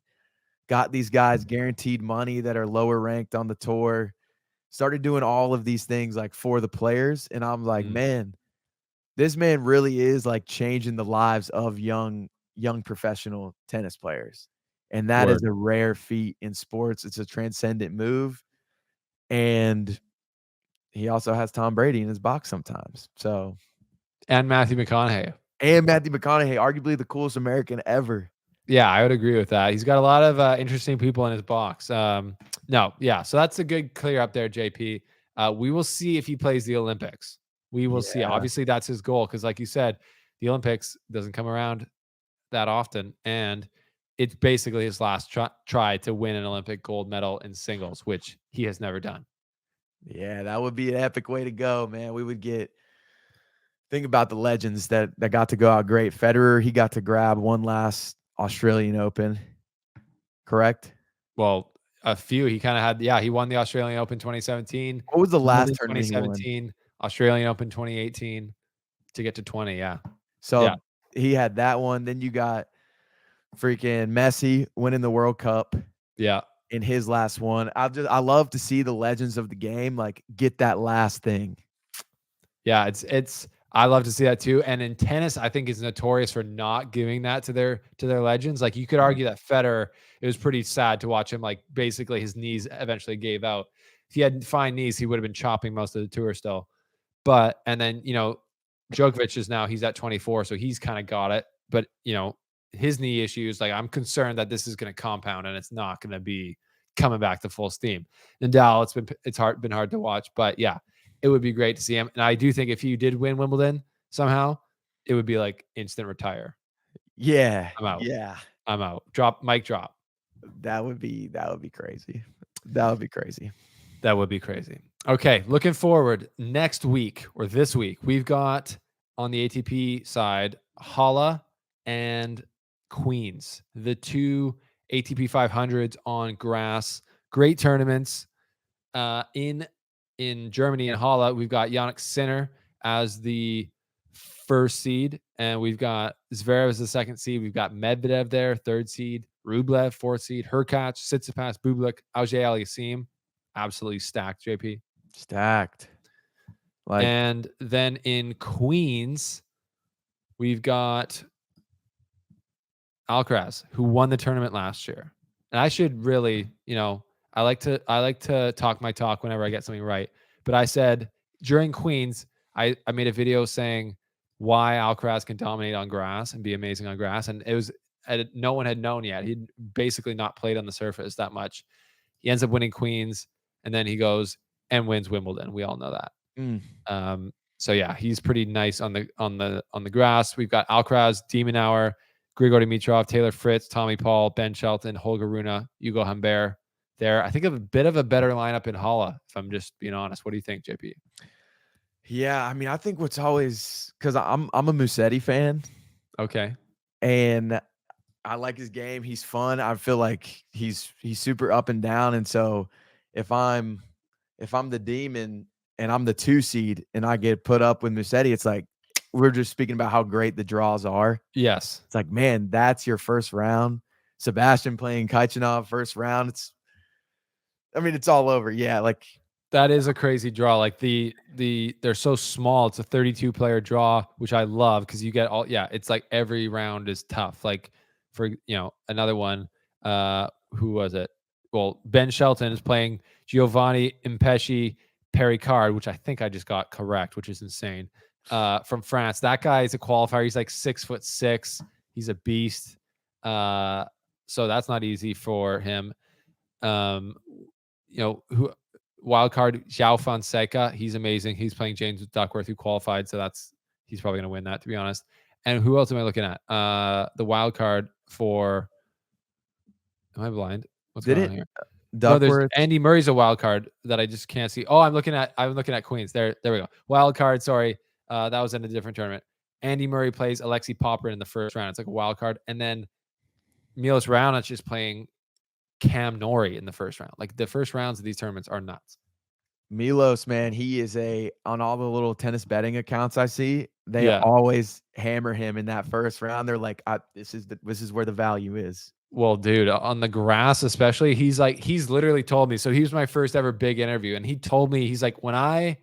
got these guys guaranteed money that are lower ranked on the tour, started doing all of these things like for the players, and I'm like, Mm, man, this man really is like changing the lives of young professional tennis players. And that is word. a rare feat in sports. It's a transcendent move. And he also has Tom Brady in his box sometimes. So, And Matthew McConaughey. and Matthew McConaughey, arguably the coolest American ever. Yeah, I would agree with that. He's got a lot of interesting people in his box. No, yeah. So that's a good clear up there, JP. We will see if he plays the Olympics. We will see. Yeah. Obviously, that's his goal because, like you said, the Olympics doesn't come around that often, and it's basically his last try to win an Olympic gold medal in singles, which he has never done. Yeah, that would be an epic way to go, man. We would think about the legends that got to go out great. Federer, he got to grab one last Australian Open, correct? Well, a few. He kind of had. Yeah, he won the Australian Open 2017, What was the last Wimbledon tournament he won? 2017, Australian Open 2018 to get to 20. Yeah. Yeah. So he had that one. Then you got freaking Messi winning the World Cup Yeah. in his last one. I love to see the legends of the game like get that last thing. Yeah, it's I love to see that too. And in tennis, I think is notorious for not giving that to their legends. Like you could argue that Federer, it was pretty sad to watch him like basically his knees eventually gave out. If he had fine knees, he would have been chopping most of the tour still. But and then, Djokovic is now he's at 24, so he's kind of got it. But his knee issues, like I'm concerned that this is going to compound and it's not going to be coming back to full steam. Nadal, it's been hard to watch, but yeah, it would be great to see him. And I do think if he did win Wimbledon somehow, it would be like instant retire. Yeah. I'm out. Yeah. I'm out. Mic drop. That would be crazy. That would be crazy. That would be crazy. Okay, looking forward next week or this week, we've got on the ATP side Halle and Queens, the two ATP 500s on grass. Great tournaments. In Germany and Halle, we've got Yannick Sinner as the first seed, and we've got Zverev as the second seed. We've got Medvedev there, third seed. Rublev, fourth seed. Hurkacz, Tsitsipas, Bublik, Auger-Aliassime. Absolutely stacked, JP. Stacked. Like, And then in Queens, we've got Alcaraz, who won the tournament last year. And I should really, I like to talk my talk whenever I get something right. But I said during Queens, I made a video saying why Alcaraz can dominate on grass and be amazing on grass. And it was no one had known yet. He'd basically not played on the surface that much. He ends up winning Queens, and then he goes and wins Wimbledon. We all know that. So yeah, he's pretty nice on the grass. We've got Alcaraz, Minaur, Grigor Dimitrov, Taylor Fritz, Tommy Paul, Ben Shelton, Holger Rune, Hugo Humbert. There, I think of a bit of a better lineup in Halle, if I'm just being honest. What do you think, JP? yeah, I mean, I think what's always because I'm a Musetti fan. Okay. And I like his game. He's fun. I feel like he's super up and down. And so if I'm the demon and I'm the 2 seed and I get put up with Musetti, it's like we're just speaking about how great the draws are. Yes. It's like, man, that's your first round. Sebastian playing Kaichanov first round. It's all over. Yeah, like That is a crazy draw. Like they're so small. It's a 32 player draw, which I love because you get all it's like every round is tough. Like for another one, who was it? Well, Ben Shelton is playing Giovanni Impesci Pericard, which I think I just got correct, which is insane. From France. That guy is a qualifier. He's like 6'6". He's a beast. So that's not easy for him. Who wild card Xiao Fonseca, he's amazing. He's playing James Duckworth, who qualified, so he's probably gonna win that, to be honest. And who else am I looking at? The wild card for am I blind? What's going on Didn't here? No, there's Duckworth? Andy Murray's a wild card that I just can't see. Oh, I'm looking at Queens. There we go. Wild card, sorry. That was in a different tournament. Andy Murray plays Alexei Popyrin in the first round. It's like a wild card. And then Milos Raonic is playing Cam Norrie in the first round. Like the first rounds of these tournaments are nuts. Milos, man, he is on all the little tennis betting accounts I see, they Yeah. always hammer him in that first round. They're like, this is where the value is. Well, dude, on the grass, especially, he's literally told me. So he was my first ever big interview, and he told me, he's like, when I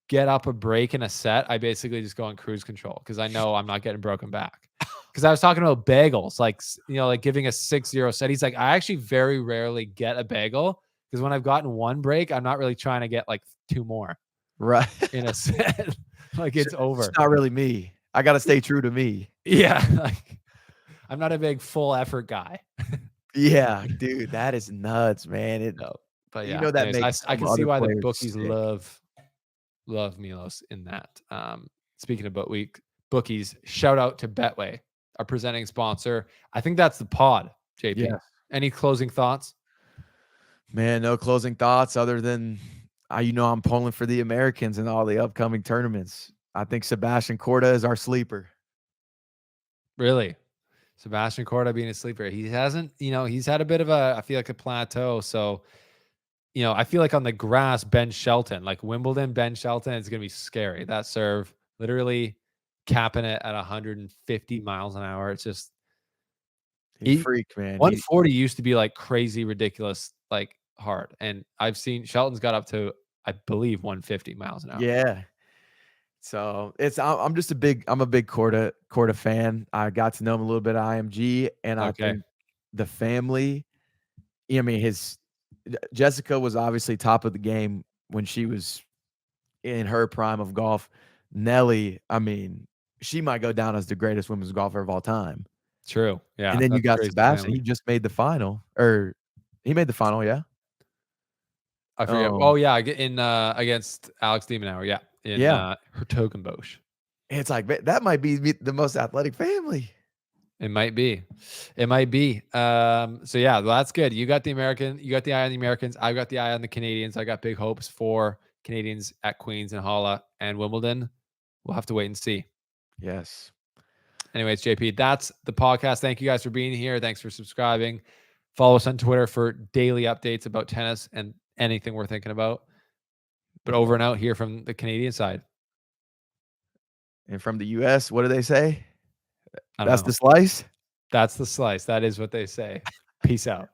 get up a break in a set, I basically just go on cruise control because I know I'm not getting broken back. Because I was talking about bagels, like like giving a 6-0 set. He's like, I actually very rarely get a bagel because when I've gotten one break, I'm not really trying to get like 2 more Right. in a set. Like it's over. It's not really me. I gotta stay true to me. Yeah, like I'm not a big full effort guy. Yeah, dude, that is nuts, man. No, but You yeah. know that Anyways, makes I some can see other why the players bookies sick. love Milos in that. Speaking of bookies, shout out to Betway, our presenting sponsor. I think that's the pod, JP. Yeah. Any closing thoughts? Man, no closing thoughts other than I'm pulling for the Americans in all the upcoming tournaments. I think Sebastian Korda is our sleeper. Really? Sebastian Corda being a sleeper. He hasn't, he's had a bit of I feel like a plateau. So, I feel like on the grass, Ben Shelton, like Wimbledon, Ben Shelton, it's going to be scary. That serve, literally capping it at 150 miles an hour. It's just, He freaked, man. 140 used to be like crazy, ridiculous, like hard. And I've seen Shelton's got up to, I believe, 150 miles an hour. Yeah. So I'm just I'm a big Korda fan. I got to know him a little bit at IMG, and I Okay. think the family. I mean, Jessica was obviously top of the game when she was in her prime of golf. Nelly, I mean, she might go down as the greatest women's golfer of all time. True. And Yeah. then you That's got crazy Sebastian. family. He just made the final, or he made the final, yeah. I forget. Oh, yeah. In against Alex de Minaur. Yeah. In Yeah. Hertogenbosch. It's like, that might be the most athletic family. It might be. It might be. So yeah, well, that's good. You got the eye on the Americans. I've got the eye on the Canadians. I got big hopes for Canadians at Queens and Halle and Wimbledon. We'll have to wait and see. Yes. Anyways, JP, that's the podcast. Thank you guys for being here. Thanks for subscribing. Follow us on Twitter for daily updates about tennis and anything we're thinking about. But over and out here from the Canadian side. And from the US, what do they say? I don't That's know. the slice? That's the slice. That is what they say. Peace out.